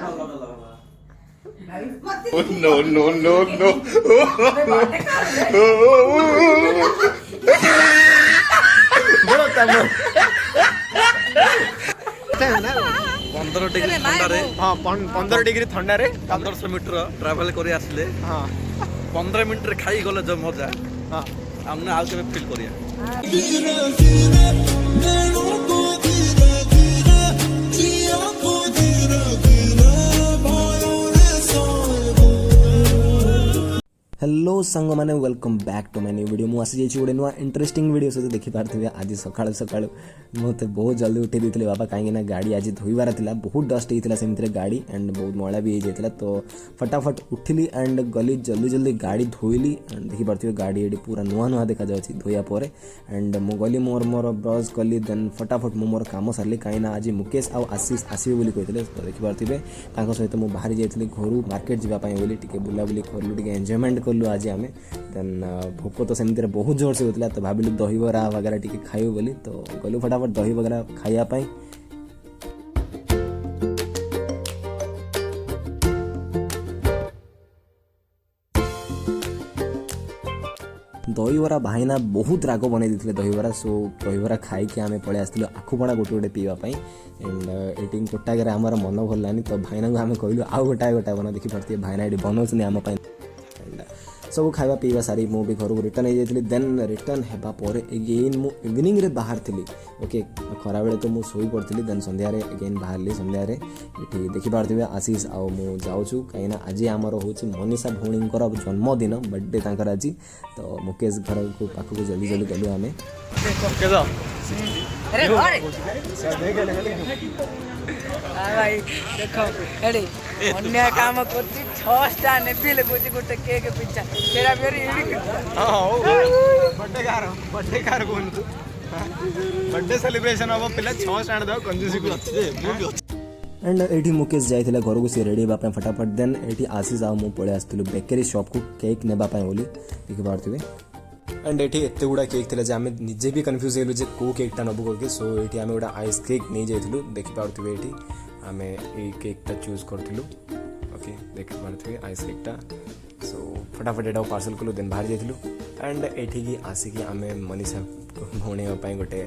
No, no, no, no. বড় তামর 15 degree ଥଣ୍ଡାରେ ହଁ 15 डिग्री ଥଣ୍ଡାରେ 1500 ମିଟର ଟ୍ରାଭେଲ କରି ଆସିଲେ ହଁ 15 ମିନିଟରେ ଖାଇ ଗଲେ ଯୋଉ ମଜା ହଁ ଆମେ ଆଉ କେବେ ଫିଲ୍ କରିବା। हेलो सांग मैंने welcome back to my new video मुझे आसी गोटे नुआ इंटरेस्टिंग वीडियो सहित देखिपारे आज सका सका मत बहुत जल्दी उठे देते बाबा कहीं गाड़ी आज धोबार था बहुत डस्ट होता से गाड़ी एंड बहुत मैला भी हो जाता तो फटाफट उठिली एंड गली जल्दी जल्दी गाड़ी धोइली एंड देखिपारे गाड़ी ये पूरा नुआ नुआ देखा जाऊँगी धोया पर एंड मु गली मोर मोर ब्रश कली देन फटाफट मु मोर काम सारे कहीं आज मुकेश आशीष आसवे बोली कहते तो देखिपारे सहित मुझे बाहरी जाइए घर मार्केट जावाई टे बुलाबुली कलु टे एंजॉयमेंट कलु आज आम देन भोक तो सेमती बहुत जोर से होता तो भाविलु दहीबरा वगैरह टी खाइबु बोली तो गलु फटाफट दही वगैरह खाइबापी दहीबरा भाईना बहुत राग बनई देते दहीबरा सो दहीबरा खाई आम पलि आसलु आखुपणा गोटे गोटे पीवाई एंड ये गोटाक आमर मन भलानी तो भाईना को आम कहलु आउ गोटाए गोटाए बना देखिपारे भाईना ये बनाऊँ आम सब खावा पीवा सारी मु भी घर को रिटर्न हो जाती देन रिटर्न होगापर एगेन मु इवनिंग रे बाहर थी ओके खरा बेले तो मुझे शोई पड़ी देन संध्या एगेन बाहर संध्या ये देखिपारे आशीष आउ मु जाऊँ कहीं आज आमर हूँ मनीषा भौणींकर जन्मदिन बर्थडे तांकर आज तो मुकेश घर को पाखक जल्दी जल्दी गलु आम भाई देखो एडी अन्य काम करती 6टा नेबिल गोटी गोटे केक पिज्जा तेरा मेरी हां बर्थडे कार कोन तू बर्थडे सेलिब्रेशन अब पिला 6 स्टैंड दो कंजूसी को एंड ये मुकेश जाइए घर को सी रेडी होगा फटाफट देन ये आशीष आउ मुझे पलि आसलु बेकरी शॉप को केक नेबाई बोली देखिपारे एंड ये एत गुड़ा केक थे आम निजे भी कन्फ्यूज हेलु जे को केकटा नबू करके सो ये आम गोटे आइस केक नहीं जाइलु देखिपारे ये आम ये केकटा चूज करूँ ओके देखिपारे आइस केकटा सो फटाफट यहाँ पार्सल कलु देन बाहर जाइलु एंड ये आसिक आम मनीषा भौणीवाई गोटे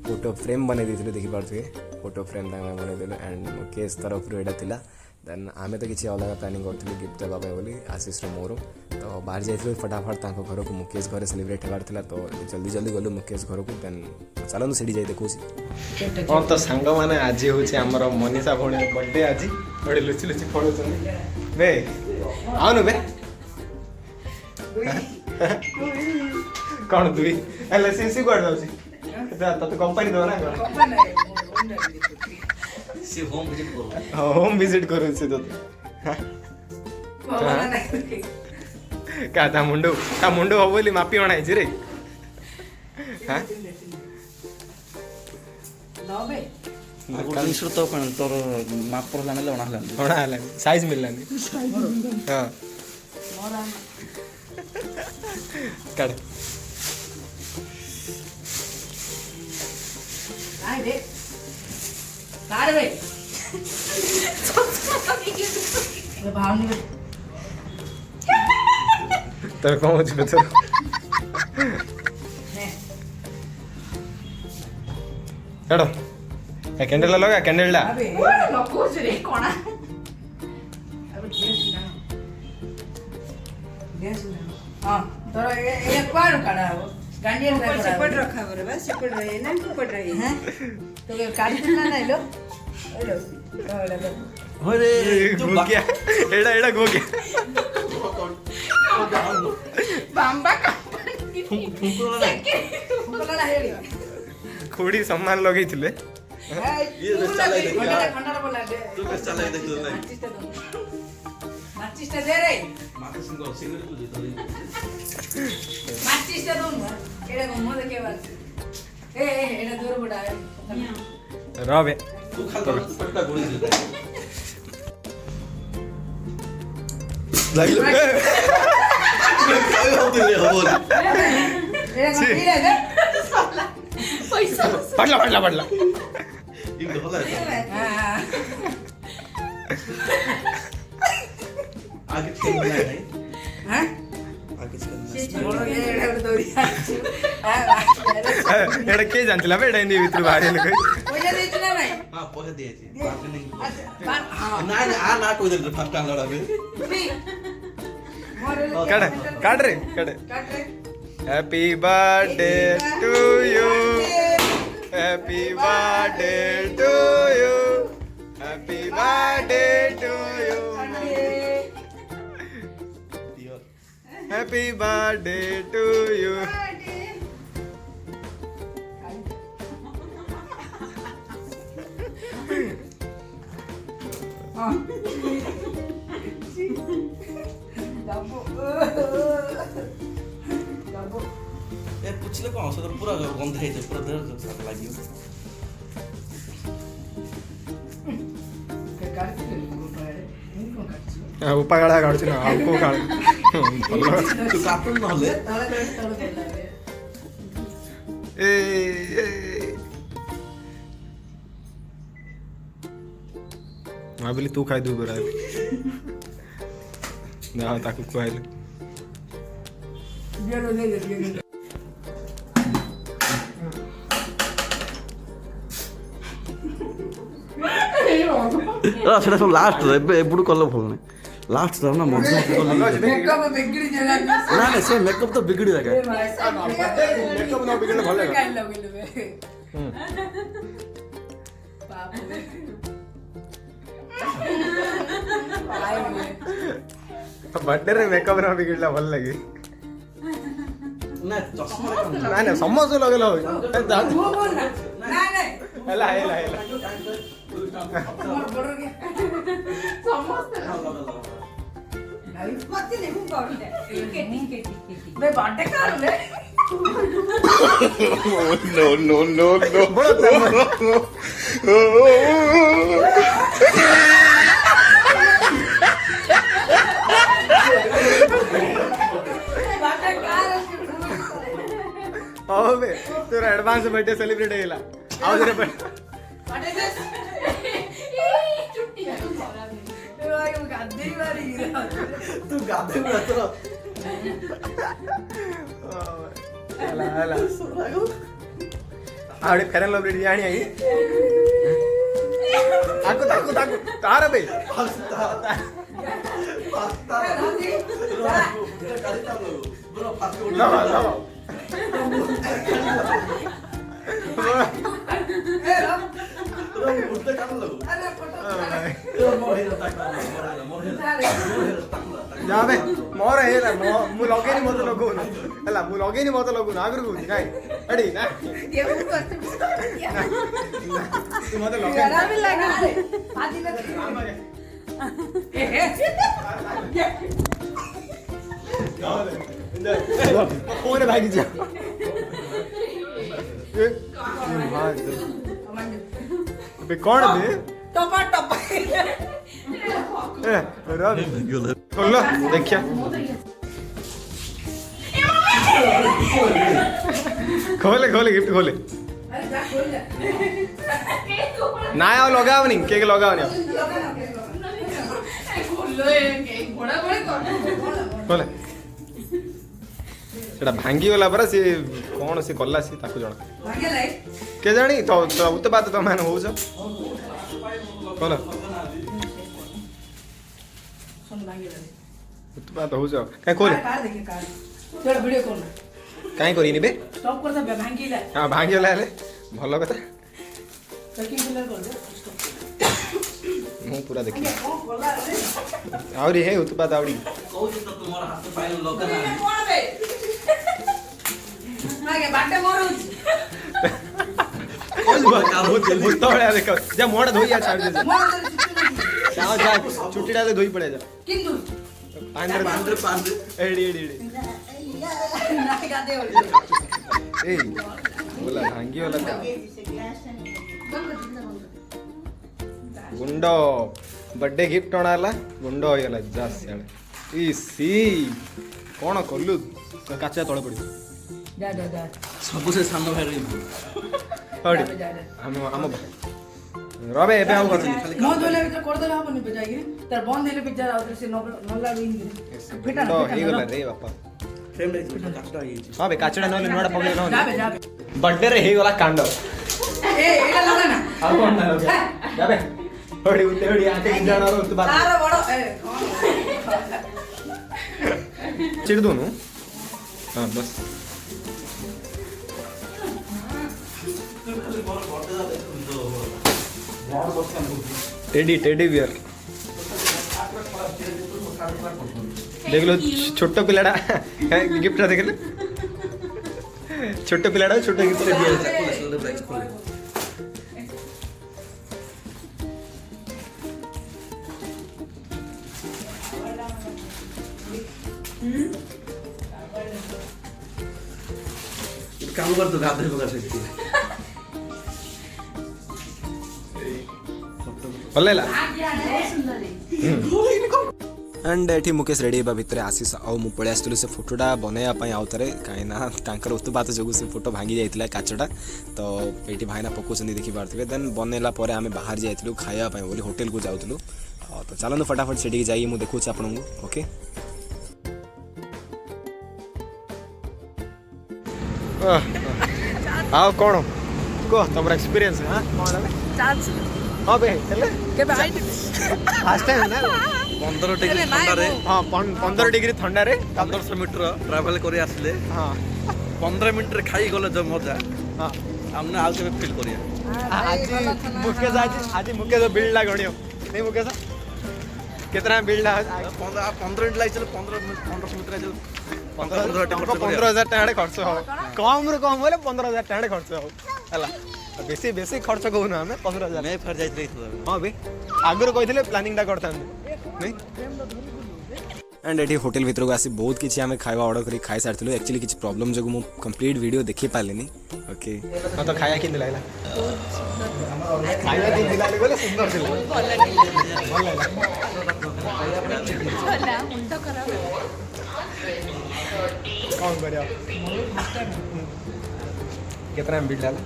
फोटो फ्रेम बनई देते देखिपारे फोटो फ्रेम बनईदेलु एंड मुकेश तरफ यहाँ देन आम तो किसी अलग प्लानिंग करूँ गिफ्ट देवाई बोली आशीष मोर तो बाहर जाइए फटाफट घर को मुकेश घर सेलिब्रेट होगार तो जल्दी जल्दी गलु मुकेश घर को देन चलू सीढ़ी जाए देखूँ हाँ तो सांग मैंने आज हूँ आमर मनीषा भौणी बर्थडे आज गोटे लुचि लुचि पड़ू बे आनु बे कौन दुई सी कौन जाऊँ कंपनी दो ना सी होम विजिट करू होम विजिट करू से तो का ता मुंडू हो बोली मापी बनाई रे हां नबे कनिष्ठ तो कण तोर माप पर लाने होना साइज मिललानी हां काट आई रे कार बे भावनी तर कौन हो तो एडो ए कैंडल लगा कैंडल ला अबे लोको रे कोना अबे गैस ना हां तोरा ये क्वाड काढा हो गांडी सेपट रखा बरे बस सेपट रहे ना सेपट रहे हैं तो ये काढी ना नाही लो ओलो अरे गो गया एड़ा गो गया बांबा कंपनी फुंकुला हेली खोड़ी सम्मान लगे थिले ये चलाई देख खंडा बोला दे तू बस चलाई देख ले माचिस्टा दे रे माके सिंगल सिगरेट तू दे माचिस्टा दो एड़ा मो देखे बात ए एड़ा दूर बड़ा रबे तू खाल पटका गोली दे लाइल काय होते रे बोल पैसा पडला इकडे होला ଆଗେ ଖେଳ ନାହିଁ ହାଁ ଆଗେ ଖେଳ ମୋର ଏଇଟା ଗୋଟେ ଦୌଡ଼ି ଆସିଛୁ ଏଇଟା କିଏ ଜାଣିଥିଲା ବେ ଏଇଟା ଏମିତି ଭିତରୁ ବାହାରି ହେଲେ ପଇସା ଦେଇଛୁ ନା ନାଇଁ ହଁ ପଇସା ଦିଆଯାଇଛି ହଁ ନାଇଁ ଆ ନା କହିଦେଲି ଫାଷ୍ଟ ଆଣିଲା ବେଳେ କାଟ ରେ happy birthday to you happy birthday to you happy birthday to you happy birthday to you ଏ ପୁଛିଲେ କଣ ସେ ପୁରା ଗନ୍ଧ ହେଇଛି ପୁରା ଦେହ ଲାଗିବ ଉପାଗାଳା କାଢୁଛି ନା ଆଉ କୋଉ କାଳ ତୁ କାଟୁନ ନହେଲେ ଏ ଭାବିଲି ତୁ ଖାଇଦେବୁ ପରା ଯାହା ତାକୁ ଖୁଆଇଲେ ସେଟା ସବୁ ଲାଷ୍ଟ ଏବେ ଏପଟୁ କଲେ ଭଲ ନାହିଁ ଲାଷ୍ଟ ନା ମଝି ନା ନା ସେ ମେକଅପ୍ ତ ବିଗିଡ଼ି ଜାଗା बर्थडे रे मेकअप रे बिगड़ला भल लगे ନା ଚଷମା ना ना समस्त लगेल हो ନା ନାଇଁ हेला हेला हेला ସମସ୍ତେ ମତେ ନେ ମୁଁ କରୁଛେ ବେ ବାଟେ କରଲେ No, no, no, no. ବାଟେ କାର ओ बे तोरा एडवांस बर्थडे सेलिब्रेट हेला आओ जरे बाटे दे छुट्टी गाधे मारी ତୁ ଗାଧେ ନା ତୋର हेला हेला आड़े फेरन लवली जानी आई ताको ताको ताको तार बे ला ला जाबे मोर हेला मु लगेनी मत लगो हला मु लगेनी मत लगो नागर को काई अडी ना देव करते तू मत लगेनी यारा भी लगा रे आदि लग कोने भागी जा बे कौन बे टपा टपा ए रवि खोलो देखिया खोले खोले गिफ्ट खोले अरे जा खोल जा ना आओ लगाओ नहीं केक लगाओ नहीं खोले सेटा भांगी गला परा से कौन से गला से ताको जणा भागे लाई के जानी तो उत बात तो मान होछ खोलो सुन भागे लाई उत बात होछ काई खोले कार देखे कार चल वीडियो कॉल काई करिनी बे स्टॉप कर दे भांगी ला हां भांगी गला हेले भलो कथा पैकिंग कर कर दे मु पूरा देखि कौन बोला रे आवरी हे उत बात आवड़ी କହୁଛି ତ ତୁମର ହାତ ପାଇଲ ଲଗା ये कौन बे मागे बाटे मोर होची भूत भଳିया देख जा मोड़ धोई आ छाड़ दे मोर दे जा जा छुट्टी डाले धोई पड़े जा किंतु पांडरे एडी एडी एडी ना गादे हो ए बोला भांगी वाला था गुंडो बर्थडे गिफ्ट अणाला गुंडो होइला जा सियाळे ई सी कोन कल्लु काचा तळे पड़ी जा जा जा ସବୁ ସେ ସାନ ଭାଇର ହଡ଼ି जा जा ଆମ ଆମ ରବେ ଏବେ ଆଉ କରୁନି ମୋ ଦୋଲେ ଭିତରେ କରିଦେଲେ ହବନି ବେ ଯାଇକି ତାର ବନ୍ଦ ହେଲେ ପିଜ୍ଜା ଆଉ ସେ ନଲା ବିନ୍ ଫିଟା ନା ହେଇଗଲା ରେ ବାପା ଫ୍ରେମ୍ ରେ କାଟଟା ହେଇଯାଇଛି ହଁ ବେ କାଚଟା ନହେଲେ ନୂଆଟା ପକେଇ ଯାବେ ଯାବେ ବର୍ଥଡେ ରେ ହେଇଗଲା କାଣ୍ଡ ଏ ଏଇଟା ଲଗା ନା ଆଉ କଣ ନା ଲଗା ଯାବେ ହଡ଼ି ଉତେ ହଡ଼ି ଆଟେ ଜଣର ତୁ ବାତ ତାର ବଡ ଏ चिड़ दोनों हाँ बस टेडी बियर देख लो छोटो पिलाड़ा गिफ्ट देख लो छोटो पिलाड़ा छोटो गिफ्ट दिया काम कर तो गाधे पका सकती है भलेला एंड एठी मुकेश रेडी हेबा भितर आशीष आउ मु पळे आस्तलु से फोटोटा बनाया पई आउतरे काइना तांकर उत्पात जोगु से फोटो भांगी जाइतिला काचटा तो एठी भाईना पकोसंदी देखि पारथिबे देन बनेला परे आमे बाहर जाइतिलु खाया पई बोली होटल को जाउतिलु तो चलन फटाफट सेठी जाई मु देखु छी आपन को ओके आओ कौन को तुम एक्सपीरियंस हां कौन है चांस हां बे चले के भाई फर्स्ट टाइम ना 15 डिग्री ठंडा रे हां 15 डिग्री ठंडा रे 1500 मीटर ट्रैवल करी आसले हां 15 मिनट रे खाई गले जो मजा हां हमने आउ के फील करिया आज मुकेश बिल्ड ला गणियो नहीं मुकेश कितना बिल्ड ला 15 मिनट लाग चले 15 मीटर चले 15,000 टका खर्च हो कम रे कम बोले 15,000 टका खर्च हो हला बेसी बेसी खर्च कहू ना हमें 15,000 मैं फिर जाइत रही हां बे आगुर कहिथिले प्लानिंग टा करथान नहीं एंड एठी होटल भीतर को आसी बहुत किछि हमें खाଇବା ऑर्डर करी खाइ सारथिलु एक्चुअली किछि प्रॉब्लम जगु मु कंप्लीट वीडियो देखि पालेनी ओके हां तो खाया किन दिलाइला खाया किन दिलाइले बोले सुंदर दिला भल लागला मुंडा खराब कौन करिया कितना बिल डाला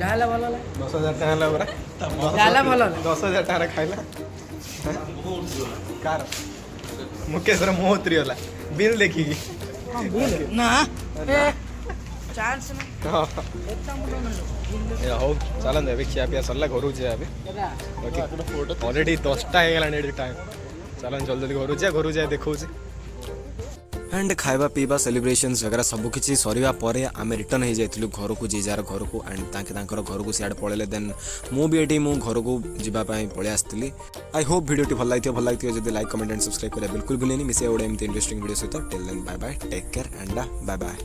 डाला वाला 10,000 टका ला बरा डाला वाला 10,000 टका खाइला कार मुकेश रे मोहत्री होला बिल देखी ना चांस ना ए हो चलन दे खिया पिया सरला घरु जे आबे ओके ऑलरेडी 10टा हे गेला नेडी टाइम चलन जल्दी घरु जा देखौ जे एंड खाଇବା पीवा सेलिब्रेशंस वगैरह सब किछि सरीवा परे आमे रिटर्न हे जाइतिलु घर को जे जार घर को एंड ताके तांकर घर को सियाड पळेले देन मु भी एटी मु घर को जिबा पई पळे आस्तिली आई होप वीडियो टी भल लागियो जदी लाइक कमेंट एंड सब्सक्राइब करे बिल्कुल भूलेनी मिसे ओडे एमती इंटरेस्टिंग वीडियो सहित till then bye bye take care and bye bye